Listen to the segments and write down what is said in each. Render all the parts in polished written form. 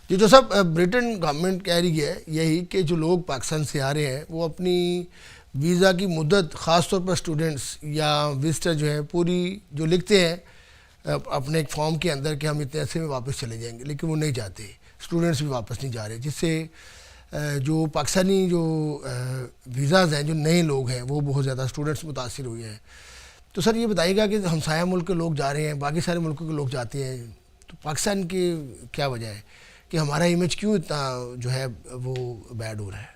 جی تو صاحب برٹن گورنمنٹ کہہ رہی ہے یہی کہ جو لوگ پاکستان سے آ رہے ہیں وہ اپنی ویزا کی مدت خاص طور پر اسٹوڈنٹس یا وزٹر جو ہے پوری جو لکھتے ہیں اپنے ایک فارم کے اندر کہ ہم اتنے عرصے میں واپس چلے جائیں گے، لیکن وہ نہیں جاتے، اسٹوڈنٹس بھی واپس نہیں جا رہے، جس سے جو پاکستانی جو ویزاز ہیں جو نئے لوگ ہیں وہ بہت زیادہ اسٹوڈنٹس متاثر ہوئے ہیں۔ تو سر یہ بتائیے گا کہ ہمسایہ ملک کے لوگ جا رہے ہیں، باقی سارے ملکوں کے لوگ جاتے ہیں، تو پاکستان کی کیا وجہ ہے کہ ہمارا امیج کیوں اتنا جو ہے وہ بیڈ ہو رہا ہے؟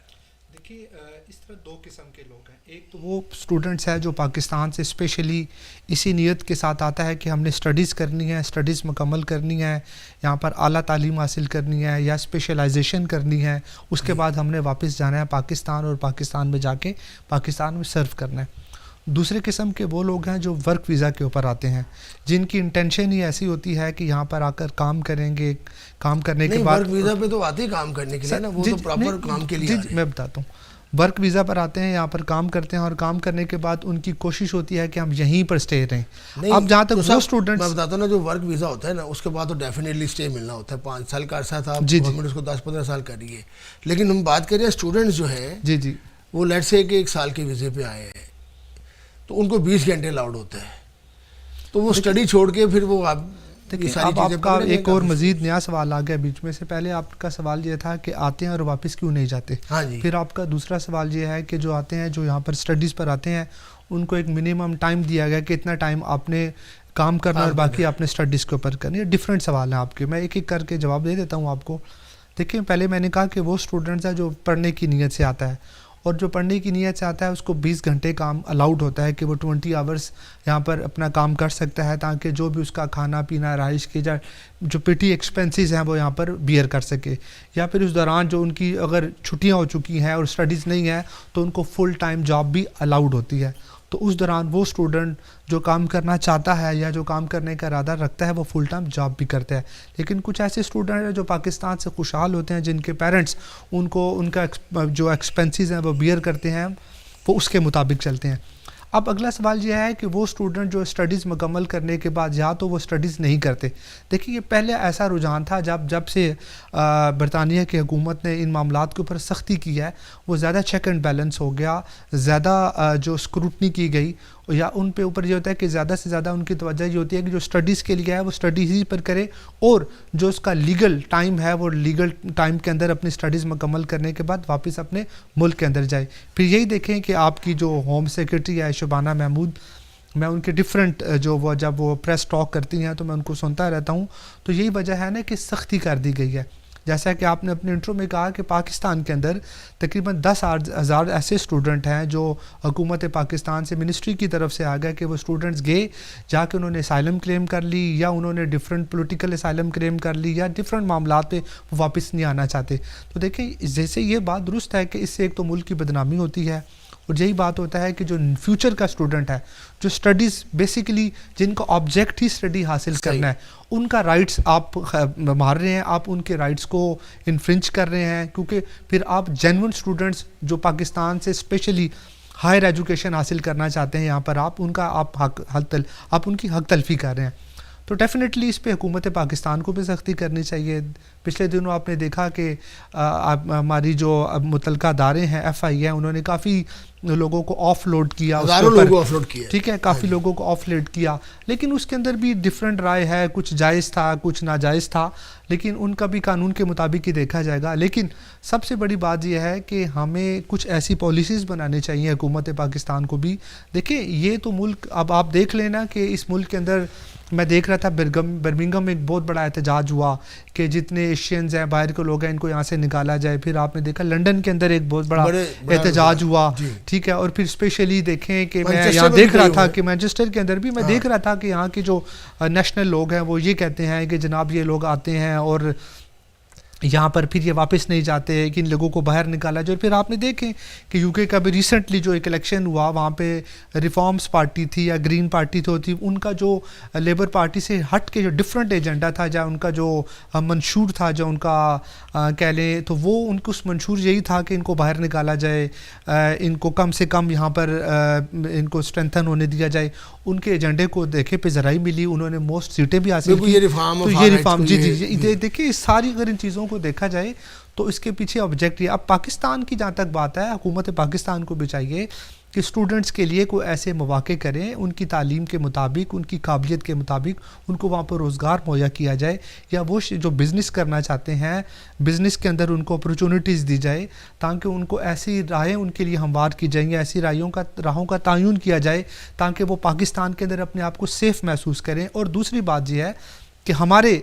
دیکھیے اس طرح دو قسم کے لوگ ہیں، ایک تو وہ اسٹوڈنٹس ہیں جو پاکستان سے اسپیشلی اسی نیت کے ساتھ آتا ہے کہ ہم نے اسٹڈیز کرنی ہے، اسٹڈیز مکمل کرنی ہے، یہاں پر اعلیٰ تعلیم حاصل کرنی ہے یا اسپیشلائزیشن کرنی ہے، اس کے بعد ہم نے واپس جانا ہے پاکستان اور پاکستان میں جا کے پاکستان میں سرو کرنا ہے۔ دوسرے قسم کے وہ لوگ ہیں جو ورک ویزا کے اوپر آتے ہیں، جن کی انٹینشن ہی ایسی ہوتی ہے کہ یہاں پر آ کر کام کریں گے، کام کرنے کے بعد ورک ویزا پہ تو آتے ہی کام کرنے کے لیے نا، وہ تو پراپر کام کے لیے آ رہے ہیں۔ میں بتاتا ہوں، ورک ویزا پر آتے ہیں، یہاں پر کام کرتے ہیں اور کام کرنے کے بعد ان کی کوشش ہوتی ہے کہ ہم یہیں پر اسٹے رہیں۔ اب جہاں تک وہ اسٹوڈنٹس، میں بتاتا ہوں نا، جو ورک ویزا ہوتا ہے نا اس کے بعد تو ڈیفینیٹلی اسٹے ملنا ہوتا ہے، 5 سال کا عرصہ تھا، گورنمنٹ اس کو 10-15 سال کر رہی ہے، لیکن ہم بات کریں اسٹوڈنٹس جو ہیں جی وہ لیٹ سے کہ 1 سال کے ویزے پہ آئے ہیں تو ان کو 20 گھنٹے الاؤڈ ہوتا ہے، تو وہ اسٹڈی چھوڑ کے پھر وہ اب آپ کا ایک اور مزید نیا سوال آ گیا بیچ میں سے۔ پہلے آپ کا سوال یہ تھا کہ آتے ہیں اور واپس کیوں نہیں جاتے، پھر آپ کا دوسرا سوال یہ ہے کہ جو آتے ہیں، جو یہاں پر اسٹڈیز پر آتے ہیں، ان کو ایک منیمم ٹائم دیا گیا کہ اتنا ٹائم آپ نے کام کرنا اور باقی آپ نے اسٹڈیز کے اوپر کرنی ہے۔ ڈفرینٹ سوال ہیں آپ کے، میں ایک ایک کر کے جواب دے دیتا ہوں آپ کو۔ دیکھیں، پہلے میں نے کہا کہ وہ اسٹوڈنٹس ہیں جو پڑھنے کی نیت سے آتا ہے، اور جو پڑھنے کی نیت سے آتا ہے اس کو 20 گھنٹے کام الاؤڈ ہوتا ہے کہ وہ 20 آورس یہاں پر اپنا کام کر سکتا ہے، تاکہ جو بھی اس کا کھانا پینا، رہائش کی جو پیٹی ایکسپینسز ہیں وہ یہاں پر بیئر کر سکے، یا پھر اس دوران جو ان کی اگر چھٹیاں ہو چکی ہیں اور اسٹڈیز نہیں ہیں تو ان کو فل ٹائم جاب بھی الاؤڈ ہوتی ہے۔ تو اس دوران وہ اسٹوڈنٹ جو کام کرنا چاہتا ہے یا جو کام کرنے کا ارادہ رکھتا ہے وہ فل ٹائم جاب بھی کرتا ہے۔ لیکن کچھ ایسے اسٹوڈنٹ ہیں جو پاکستان سے خوشحال ہوتے ہیں، جن کے پیرنٹس ان کو ان کا جو ایکسپینسز ہیں وہ بیئر کرتے ہیں، وہ اس کے مطابق چلتے ہیں۔ اب اگلا سوال یہ ہے کہ وہ اسٹوڈنٹ جو اسٹڈیز مکمل کرنے کے بعد یا تو وہ اسٹڈیز نہیں کرتے۔ دیکھیے، یہ پہلے ایسا رجحان تھا جب سے برطانیہ کی حکومت نے ان معاملات کے اوپر سختی کی ہے، وہ زیادہ چیک اینڈ بیلنس ہو گیا، زیادہ جو اسکروٹنی کی گئی، یا ان پہ اوپر یہ ہوتا ہے کہ زیادہ سے زیادہ ان کی توجہ یہ ہوتی ہے کہ جو اسٹڈیز کے لیے ہے وہ اسٹڈیز ہی پر کرے، اور جو اس کا لیگل ٹائم ہے وہ لیگل ٹائم کے اندر اپنی اسٹڈیز مکمل کرنے کے بعد واپس اپنے ملک کے اندر جائے۔ پھر یہی دیکھیں کہ آپ کی جو ہوم سیکرٹری ہے شبانہ محمود، میں ان کے ڈفرینٹ جب وہ پریس ٹاک کرتی ہیں تو میں ان کو سنتا رہتا ہوں، تو یہی وجہ ہے نا کہ سختی کر دی گئی ہے۔ جیسا کہ آپ نے اپنے انٹرو میں کہا کہ پاکستان کے اندر تقریباً 10,000 ایسے اسٹوڈنٹ ہیں جو حکومت پاکستان سے، منسٹری کی طرف سے آ گیا کہ وہ اسٹوڈنٹس گئے، جا کے انہوں نے اسائلم کلیم کر لی، یا انہوں نے ڈفرینٹ پولیٹیکل اسائلم کلیم کر لی، یا ڈفرینٹ معاملات پہ وہ واپس نہیں آنا چاہتے۔ تو دیکھیں، جیسے یہ بات درست ہے کہ اس سے ایک تو ملک کی بدنامی ہوتی ہے، اور یہی بات ہوتا ہے کہ جو فیوچر کا اسٹوڈنٹ ہے، جو اسٹڈیز بیسیکلی جن کا آبجیکٹ ہی اسٹڈی حاصل کرنا ہے، ان کا رائٹس آپ مار رہے ہیں، آپ ان کے رائٹس کو انفرنج کر رہے ہیں، کیونکہ پھر آپ جینون اسٹوڈنٹس جو پاکستان سے اسپیشلی ہائر ایجوکیشن حاصل کرنا چاہتے ہیں، یہاں پر آپ ان کا آپ ان کی حق تلفی کر رہے ہیں۔ تو ڈیفینیٹلی اس پہ حکومت پاکستان کو بھی سختی کرنی چاہیے۔ پچھلے دنوں آپ نے دیکھا کہ ہماری جو متعلقہ ادارے ہیں، FI ہیں، انہوں نے کافی لوگوں کو آف لوڈ کیا، ٹھیک ہے، کافی لوگوں کو آف لوڈ کیا، لیکن اس کے اندر بھی ڈفرینٹ رائے ہے، کچھ جائز تھا، کچھ ناجائز تھا، لیکن ان کا بھی قانون کے مطابق ہی دیکھا جائے گا۔ لیکن سب سے بڑی بات یہ ہے کہ ہمیں کچھ ایسی پالیسیز بنانے چاہیے حکومت پاکستان کو بھی۔ دیکھیں، یہ تو ملک، اب آپ دیکھ لینا کہ اس ملک کے اندر میں دیکھ رہا تھا برمنگھم میں ایک بہت بڑا احتجاج ہوا کہ جتنے ایشینز ہیں، باہر کے لوگ ہیں، ان کو یہاں سے نکالا جائے۔ پھر آپ نے دیکھا لنڈن کے اندر ایک بہت بڑا احتجاج ہوا، ٹھیک ہے، اور پھر اسپیشلی دیکھیں کہ میں یہاں دیکھ رہا تھا کہ مانچسٹر کے اندر بھی میں دیکھ رہا تھا کہ یہاں کے جو نیشنل لوگ ہیں وہ یہ کہتے ہیں کہ جناب یہ لوگ آتے ہیں اور یہاں پر پھر یہ واپس نہیں جاتے، کہ ان لوگوں کو باہر نکالا جائے۔ پھر آپ نے دیکھیں کہ UK کا بھی ریسنٹلی جو ایک الیکشن ہوا، وہاں پہ ریفارمز پارٹی تھی یا گرین پارٹی تھی، ان کا جو لیبر پارٹی سے ہٹ کے جو ڈفرینٹ ایجنڈا تھا، یا ان کا جو منشور تھا، جو ان کا کہہ لیں تو وہ ان کو اس منشور یہی تھا کہ ان کو باہر نکالا جائے، ان کو کم سے کم یہاں پر ان کو اسٹرینتھن ہونے دیا جائے۔ ان کے ایجنڈے کو دیکھے پہ ذرائع ملی، انہوں نے موسٹ سیٹیں بھی حاصل کی۔ تو یہ ریفارم، جی دیکھیں، ساری اگر ان چیزوں کو دیکھا جائے تو اس کے پیچھے آبجیکٹ یہ. اب پاکستان کی جہاں تک بات ہے, حکومت پاکستان کو بھی چاہیے کہ اسٹوڈنٹس کے لیے کوئی ایسے مواقع کریں, ان کی تعلیم کے مطابق, ان کی قابلیت کے مطابق ان کو وہاں پر روزگار مہیا کیا جائے, یا وہ جو بزنس کرنا چاہتے ہیں بزنس کے اندر ان کو اپرچونٹیز دی جائے, تاکہ ان کو ایسی راہیں ان کے لیے ہموار کی جائیں, یا ایسی راہوں کا تعین کیا جائے تاکہ وہ پاکستان کے اندر اپنے آپ کو سیف محسوس کریں. اور دوسری بات یہ ہے کہ ہمارے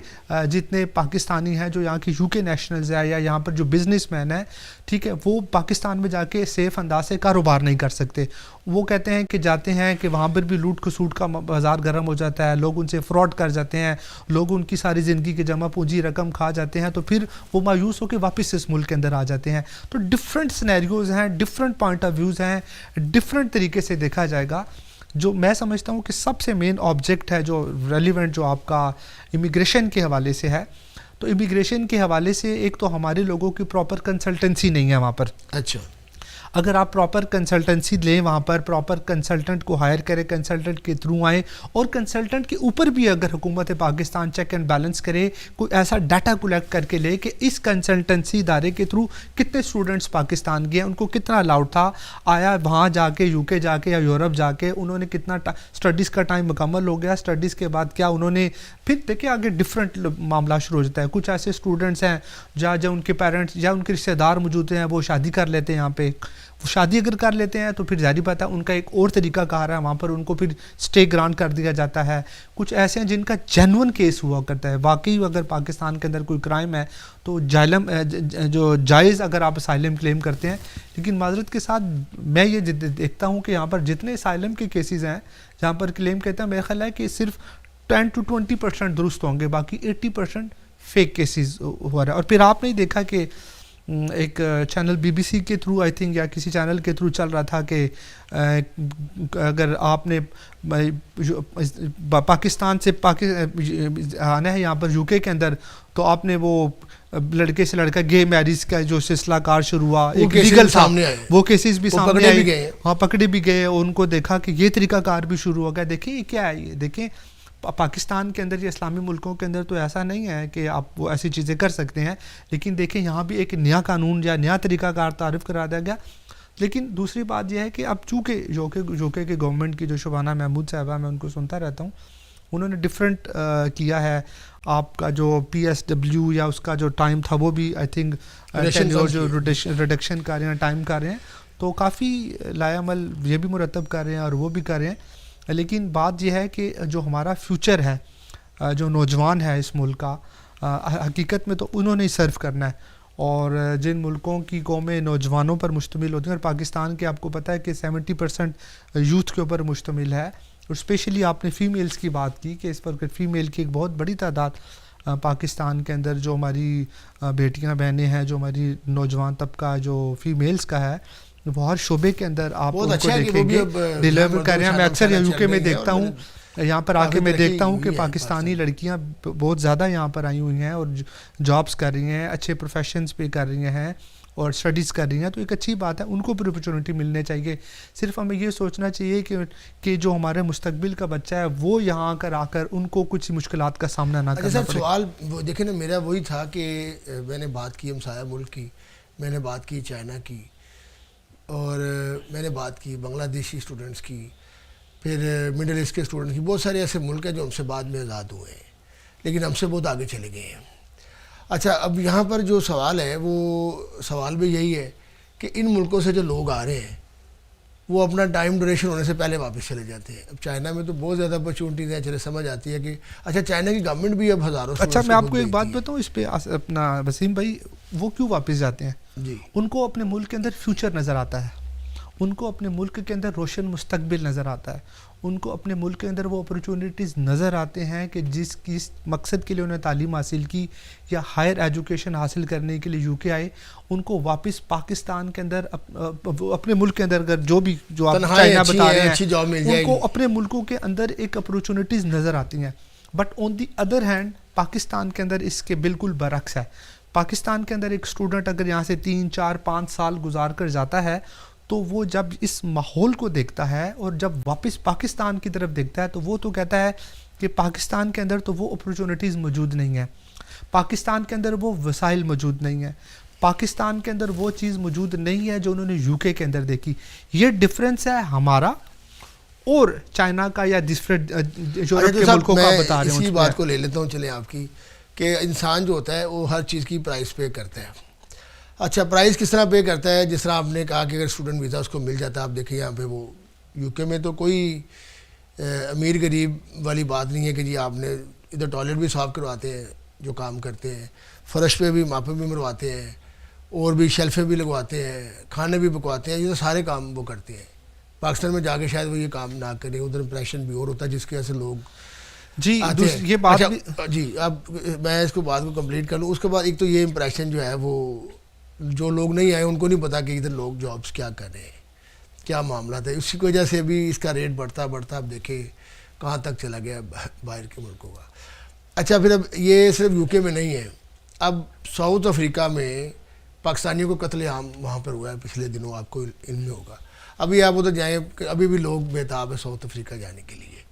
جتنے پاکستانی ہیں جو یہاں کے یو کے نیشنلز ہیں یا یہاں پر جو بزنس مین ہیں, ٹھیک ہے, وہ پاکستان میں جا کے سیف انداز سے کاروبار نہیں کر سکتے. وہ کہتے ہیں کہ جاتے ہیں کہ وہاں پر بھی لوٹ کھسوٹ کا بازار گرم ہو جاتا ہے, لوگ ان سے فراڈ کر جاتے ہیں, لوگ ان کی ساری زندگی کے جمع پونجی رقم کھا جاتے ہیں, تو پھر وہ مایوس ہو کے واپس اس ملک کے اندر آ جاتے ہیں. تو ڈفرینٹ سینیریوز ہیں, ڈفرینٹ پوائنٹ آف ویوز ہیں, ڈفرینٹ طریقے سے دیکھا جائے گا. جو میں سمجھتا ہوں کہ سب سے مین آبجیکٹ ہے جو ریلیونٹ جو آپ کا امیگریشن کے حوالے سے ہے, تو امیگریشن کے حوالے سے ایک تو ہمارے لوگوں کی پراپر کنسلٹنسی نہیں ہے وہاں پر. اچھا, اگر آپ پراپر کنسلٹنسی لیں وہاں پر, پراپر کنسلٹنٹ کو ہائر کریں, کنسلٹنٹ کے تھرو آئیں, اور کنسلٹنٹ کے اوپر بھی اگر حکومت پاکستان چیک اینڈ بیلنس کرے, کوئی ایسا ڈاٹا کلیکٹ کر کے لے کہ اس کنسلٹنسی ادارے کے تھرو کتنے اسٹوڈنٹس پاکستان گئے, ان کو کتنا الاؤڈ تھا, آیا وہاں جا کے یو کے جا کے یا یورپ جا کے انہوں نے کتنا اسٹڈیز کا ٹائم مکمل ہو گیا, اسٹڈیز کے بعد کیا انہوں نے, پھر دیکھیں آگے ڈفرینٹ معاملہ شروع ہو جاتا ہے. کچھ ایسے اسٹوڈنٹس ہیں جہاں ان کے پیرنٹس یا ان کے رشتہ دار موجود ہیں, وہ شادی کر لیتے ہیں یہاں پہ, وہ شادی اگر کر لیتے ہیں تو پھر ظاہری بات ہے ان کا ایک اور طریقہ کار ہے, وہاں پر ان کو پھر اسٹے گرانٹ کر دیا جاتا ہے. کچھ ایسے ہیں جن کا جینون کیس ہوا کرتا ہے, واقعی اگر پاکستان کے اندر کوئی کرائم ہے تو جو جائز اگر آپ اسائلم کلیم کرتے ہیں. لیکن معذرت کے ساتھ میں یہ دیکھتا ہوں کہ یہاں پر جتنے اسائلم کے کیسز ہیں جہاں پر کلیم کہتے ہیں, میرا خیال ہے کہ صرف 10 to 20% درست ہوں گے, باقی 80% فیک کیسز ہوا رہا ہے. اور پھر آپ نے دیکھا کہ ایک چینل بی بی سی کے تھرو آئی تھنک یا کسی چینل کے تھرو چل رہا تھا کہ اگر آپ نے پاکستان سے آنا ہے یہاں پر یو کے اندر, تو آپ نے وہ لڑکے سے لڑکا گے میریج کا جو سلسلہ کار شروع ہوا, ایک لیگل سامنے آئے, وہ کیسز بھی سامنے آئے, ہاں پکڑے بھی گئے, ان کو دیکھا کہ یہ طریقہ کار بھی شروع ہو گیا. دیکھیں یہ کیا ہے, یہ دیکھیں پاکستان کے اندر یا اسلامی ملکوں کے اندر تو ایسا نہیں ہے کہ آپ وہ ایسی چیزیں کر سکتے ہیں, لیکن دیکھیں یہاں بھی ایک نیا قانون یا نیا طریقہ کار تعارف کرا دیا گیا. لیکن دوسری بات یہ ہے کہ اب چونکہ یو کے گورنمنٹ کی جو شبانہ محمود صاحبہ, میں ان کو سنتا رہتا ہوں, انہوں نے ڈفرینٹ کیا ہے. آپ کا جو پی ایس ڈبلیو یا اس کا جو ٹائم تھا وہ بھی آئی تھنک جو ریڈکشن کر رہے ہیں, ٹائم کر رہے ہیں, تو کافی لائے عمل یہ بھی مرتب کر رہے ہیں اور وہ بھی کر رہے ہیں. لیکن بات یہ ہے کہ جو ہمارا فیوچر ہے, جو نوجوان ہے اس ملک کا, حقیقت میں تو انہوں نے ہی سرو کرنا ہے. اور جن ملکوں کی قومیں نوجوانوں پر مشتمل ہوتی ہیں, اور پاکستان کے آپ کو پتہ ہے کہ 70% یوتھ کے اوپر مشتمل ہے, اور اسپیشلی آپ نے فیمیلز کی بات کی کہ اس پر فیمیل کی ایک بہت بڑی تعداد پاکستان کے اندر جو ہماری بیٹیاں بہنیں ہیں, جو ہماری نوجوان طبقہ جو فیمیلز کا ہے, وہ ہر شعبے کے اندر آپ ان کو دیکھیں گے ڈیلیور کر رہے ہیں. میں اکثر یو کے میں دیکھتا ہوں, یہاں پر آ کے میں دیکھتا ہوں کہ پاکستانی لڑکیاں بہت زیادہ یہاں پر آئی ہوئی ہیں اور جابس کر رہی ہیں, اچھے پروفیشنز پہ کر رہی ہیں اور اسٹڈیز کر رہی ہیں. تو ایک اچھی بات ہے, ان کو بھی اپرچونٹی ملنے چاہیے. صرف ہمیں یہ سوچنا چاہیے کہ جو ہمارے مستقبل کا بچہ ہے وہ یہاں آ کر ان کو کچھ مشکلات کا سامنا نہ کرنا پڑے. سوال دیکھیں نا, میرا وہی تھا کہ میں نے بات کی ہمسایہ ملک کی, میں نے بات کی چائنا کی, اور میں نے بات کی بنگلہ دیشی اسٹوڈنٹس کی, پھر مڈل ایسٹ کے اسٹوڈنٹس کی. بہت سارے ایسے ملک ہیں جو ہم سے بعد میں آزاد ہوئے ہیں لیکن ہم سے بہت آگے چلے گئے ہیں. اچھا, اب یہاں پر جو سوال ہے وہ سوال بھی یہی ہے کہ ان ملکوں سے جو لوگ آ رہے ہیں وہ اپنا ٹائم ڈوریشن ہونے سے پہلے واپس چلے جاتے ہیں. اب چائنا میں تو بہت زیادہ اپرچونٹیز ہیں, چلے سمجھ آتی ہے کہ اچھا چائنا کی گورنمنٹ بھی اب ہزاروں. اچھا میں آپ کو ایک بات بتاؤں اس پہ, اپنا وسیم بھائی, وہ کیوں واپس جاتے ہیں؟ جی, ان کو اپنے ملک کے اندر فیوچر نظر آتا ہے, ان کو اپنے ملک کے اندر روشن مستقبل نظر آتا ہے, ان کو اپنے ملک کے اندر وہ اپرچونٹیز نظر آتے ہیں کہ جس مقصد کے لیے انہیں تعلیم حاصل کی یا ہائر ایجوکیشن حاصل کرنے کے لیے یو کے آئے, ان کو واپس پاکستان کے اندر اپنے ملک کے اندر اگر جو آپ چائنا بتا رہے ہیں ان کو اپنے ملکوں کے اندر ایک اپرچونٹیز نظر آتی ہیں. But on the other hand Pakistan کے اندر اس کے بالکل برعکس ہے. پاکستان کے اندر ایک اسٹوڈنٹ اگر یہاں سے 3, 4, 5 سال گزار کر جاتا ہے تو وہ جب اس ماحول کو دیکھتا ہے اور جب واپس پاکستان کی طرف دیکھتا ہے تو وہ تو کہتا ہے کہ پاکستان کے اندر تو وہ اپرچونٹیز موجود نہیں ہیں. پاکستان کے اندر وہ وسائل موجود نہیں ہیں, پاکستان کے اندر وہ چیز موجود نہیں ہے جو انہوں نے یو کے اندر دیکھی. یہ ڈفرینس ہے ہمارا اور چائنا کا یا یورپ کے ملکوں کا بتا رہے ہیں. اسی بات کو لے لیتا ہوں چلیں آپ کی, کہ انسان جو ہوتا ہے وہ ہر چیز کی پرائز پے کرتا ہے. اچھا پرائز کس طرح پے کرتا ہے؟ جس طرح آپ نے کہا کہ اگر اسٹوڈنٹ ویزا اس کو مل جاتا ہے, آپ دیکھیں یہاں پہ وہ یو کے میں تو کوئی امیر غریب والی بات نہیں ہے کہ جی آپ نے ادھر ٹوائلٹ بھی صاف کرواتے ہیں جو کام کرتے ہیں, فرش پہ بھی ماپے بھی مرواتے ہیں, اور بھی شیلفیں بھی لگواتے ہیں, کھانے بھی پکواتے ہیں, یہ تو سارے کام وہ کرتے ہیں. پاکستان میں جا کے شاید وہ یہ کام نہ کریں, ادھر امپریشن بھی اور ہوتا ہے جس کی وجہ سے لوگ جی یہ بات جی. اب میں اس کو بات کو کمپلیٹ کر لوں. اس کے بعد ایک تو یہ امپریشن جو ہے وہ جو لوگ نہیں آئے ان کو نہیں پتا کہ ادھر لوگ جابس کیا کر رہے ہیں, کیا معاملات ہے. اسی کی وجہ سے بھی اس کا ریٹ بڑھتا بڑھتا اب دیکھیں کہاں تک چلا گیا باہر کے ملکوں کا. اچھا پھر اب یہ صرف یو کے میں نہیں ہے, اب ساؤتھ افریقہ میں پاکستانیوں کو قتل عام وہاں پر ہوا ہے پچھلے دنوں, آپ کو علم میں ہوگا. ابھی آپ ادھر جائیں, ابھی بھی لوگ بےتاب ہے ساؤتھ افریقہ جانے کے لیے.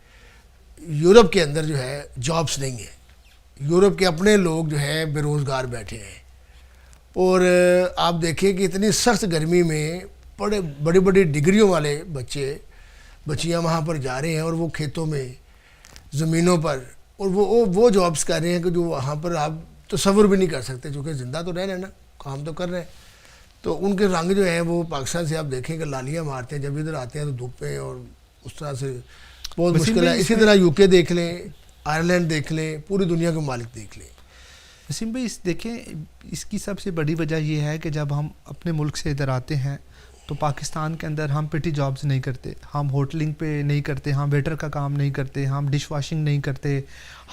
یورپ کے اندر جو ہے جابس نہیں ہیں, یورپ کے اپنے لوگ جو ہیں بے روزگار بیٹھے ہیں. اور آپ دیکھیں کہ اتنی سخت گرمی میں بڑی بڑی ڈگریوں والے بچیاں وہاں پر جا رہے ہیں, اور وہ کھیتوں میں زمینوں پر, اور وہ جابس کر رہے ہیں کہ جو وہاں پر آپ تصور بھی نہیں کر سکتے, چونکہ زندہ تو رہ رہے ہیں نا, کام تو کر رہے ہیں. تو ان کے رنگ جو ہیں وہ پاکستان سے آپ دیکھیں کہ لالیاں مارتے ہیں, جب ادھر آتے ہیں تو دھوپ میں, اور اس طرح سے بہت مشکل ہے. اسی طرح یو کے دیکھ لیں, آئرلینڈ دیکھ لیں, پوری دنیا کے ممالک دیکھ لیں. وسیم بھائی دیکھیں اس کی سب سے بڑی وجہ یہ ہے کہ جب ہم اپنے ملک سے ادھر آتے ہیں تو پاکستان کے اندر ہم پٹی جابز نہیں کرتے, ہم ہوٹلنگ پہ نہیں کرتے, ہم ویٹر کا کام نہیں کرتے, ہم ڈش واشنگ نہیں کرتے,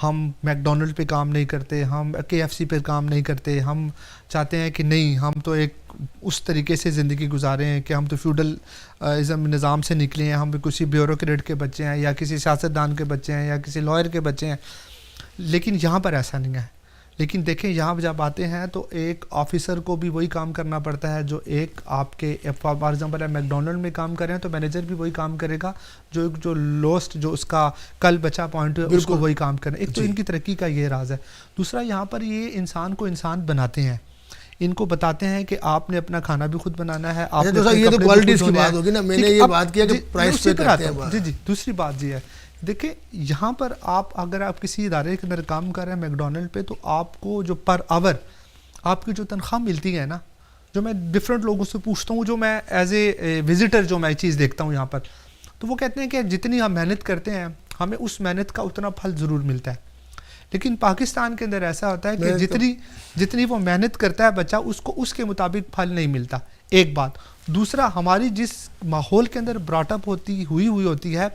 ہم میک ڈونلڈ پہ کام نہیں کرتے, ہم کے ایف سی پہ کام نہیں کرتے. ہم چاہتے ہیں کہ نہیں ہم تو ایک اس طریقے سے زندگی گزارے ہیں کہ ہم تو فیوڈل ازم نظام سے نکلے ہیں, ہم کسی بیوروکریٹ کے بچے ہیں یا کسی سیاستدان کے بچے ہیں یا کسی لائر کے بچے ہیں. لیکن یہاں پر ایسا نہیں ہے. لیکن دیکھیں یہاں جب آتے ہیں تو ایک آفیسر کو بھی وہی کام کرنا پڑتا ہے جو ایک آپ کے فار ایگزامپل میک ڈونلڈ میں کام کر رہے ہیں تو مینیجر بھی وہی کام کرے گا جو لوسٹ جو اس کا کل بچا پوائنٹ ہے اس کو وہی کام کرنا. ایک تو ان کی ترقی کا یہ راز ہے. دوسرا یہاں پر یہ انسان کو انسان بناتے ہیں, ان کو بتاتے ہیں کہ آپ نے اپنا کھانا بھی خود بنانا ہے. آپ یہ تو کوالٹیز کی بات ہوگی نا, میں نے یہ بات کیا کہ پرائس پہ کرتے ہیں. جی جی دوسری بات یہ ہے دیکھیں یہاں پر آپ اگر آپ کسی ادارے کے اندر کام کر رہے ہیں میک ڈونلڈ پہ, تو آپ کو جو پر آور آپ کی جو تنخواہ ملتی ہے نا, جو میں ڈفرینٹ لوگوں سے پوچھتا ہوں, جو میں ایز اے وزٹر جو میں چیز دیکھتا ہوں یہاں پر, تو وہ کہتے ہیں کہ جتنی ہم محنت کرتے ہیں ہمیں اس محنت کا اتنا پھل ضرور ملتا ہے. لیکن پاکستان کے اندر ایسا ہوتا ہے کہ جتنی وہ محنت کرتا ہے بچہ اس کو اس کے مطابق پھل نہیں ملتا. ایک بات. دوسرا ہماری جس ماحول کے اندر براٹ اپ ہوئی ہوتی ہے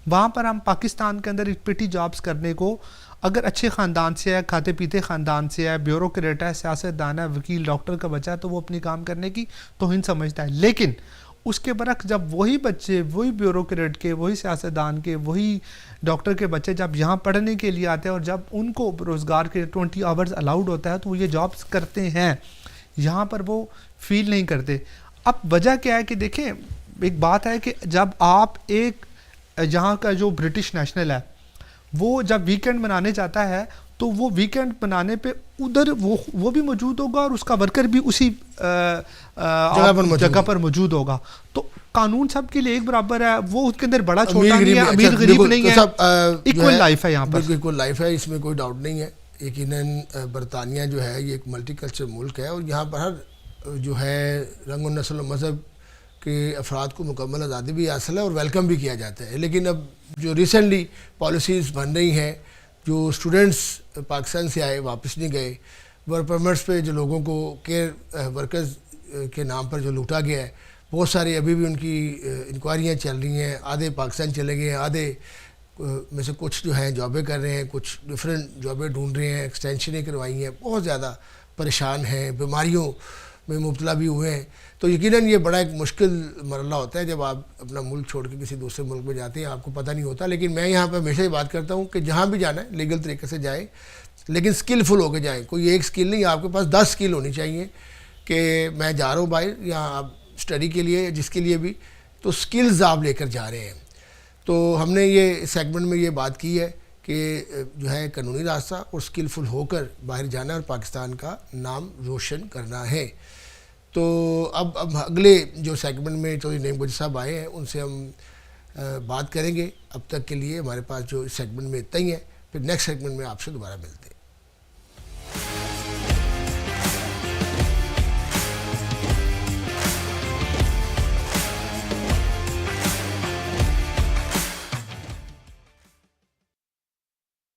وہاں پر ہم پاکستان کے اندر پٹی جابز کرنے کو اگر اچھے خاندان سے ہے, کھاتے پیتے خاندان سے ہے, بیوروکریٹ ہے, سیاستدان ہے, وکیل ڈاکٹر کا بچہ ہے, تو وہ اپنی کام کرنے کی توہین سمجھتا ہے. لیکن اس کے برعکس جب وہی بچے وہی بیوروکریٹ کے, وہی سیاستدان کے, وہی ڈاکٹر کے بچے جب یہاں پڑھنے کے لیے آتے ہیں اور جب ان کو روزگار کے 20 آورز الاؤڈ ہوتا ہے تو وہ یہ جابز کرتے ہیں, یہاں پر وہ فیل نہیں کرتے. اب وجہ کیا ہے کہ دیکھیں ایک بات ہے کہ جب آپ ایک یہاں کا جو برٹش نیشنل ہے وہ جب ویکینڈ منانے جاتا ہے تو وہ ویکینڈ منانے پہ ادھر وہ بھی موجود ہوگا اور اس کا ورکر بھی اسی جگہ پر موجود ہوگا. تو قانون سب کے لیے ایک برابر ہے, وہ اس کے اندر بڑا چھوٹا نہیں ہے, امیر غریب نہیں ہے, ایکول لائف ہے یہاں پر, ایکول لائف ہے, اس میں کوئی ڈاؤٹ نہیں ہے. یقیناً برطانیہ جو ہے یہ ایک ملٹی کلچر ملک ہے اور یہاں پر ہر جو ہے رنگ و نسل و مذہب کہ افراد کو مکمل آزادی بھی حاصل ہے اور ویلکم بھی کیا جاتا ہے. لیکن اب جو ریسنٹلی پالیسیز بن رہی ہیں, جو اسٹوڈنٹس پاکستان سے آئے واپس نہیں گئے, ورک پرمٹس پہ جو لوگوں کو کیئر ورکرز کے نام پر جو لوٹا گیا ہے, بہت سارے ابھی بھی ان کی انکوائریاں چل رہی ہیں. آدھے پاکستان چلے گئے ہیں, آدھے میں سے کچھ جو ہیں جابیں کر رہے ہیں, کچھ ڈفرینٹ جابیں ڈھونڈ رہے ہیں, ایکسٹینشنیں کروائی ہیں, بہت زیادہ پریشان ہیں, بیماریوں میں مبتلا بھی ہوئے ہیں. تو یقیناً یہ بڑا ایک مشکل مرحلہ ہوتا ہے جب آپ اپنا ملک چھوڑ کے کسی دوسرے ملک میں جاتے ہیں, آپ کو پتہ نہیں ہوتا. لیکن میں یہاں پہ ہمیشہ یہ بات کرتا ہوں کہ جہاں بھی جانا ہے لیگل طریقے سے جائیں, لیکن اسکلفل ہو کے جائیں. کوئی ایک اسکل نہیں, آپ کے پاس 10 اسکل ہونی چاہیے کہ میں جا رہا ہوں باہر یا آپ اسٹڈی کے لیے جس کے لیے بھی, تو اسکلز آپ لے کر جا رہے ہیں. تو ہم نے یہ سیگمنٹ میں یہ بات کی ہے کہ کہ جو ہے قانونی راستہ اور اسکلفل ہو کر باہر جانا اور پاکستان کا نام روشن کرنا ہے. تو اب اگلے جو سیگمنٹ میں چودھری نعیم گوجر صاحب آئے ہیں ان سے ہم بات کریں گے. اب تک کے لیے ہمارے پاس جو اس سیگمنٹ میں اتنا ہی ہے. پھر نیکسٹ سیگمنٹ میں آپ سے دوبارہ ملتے ہیں.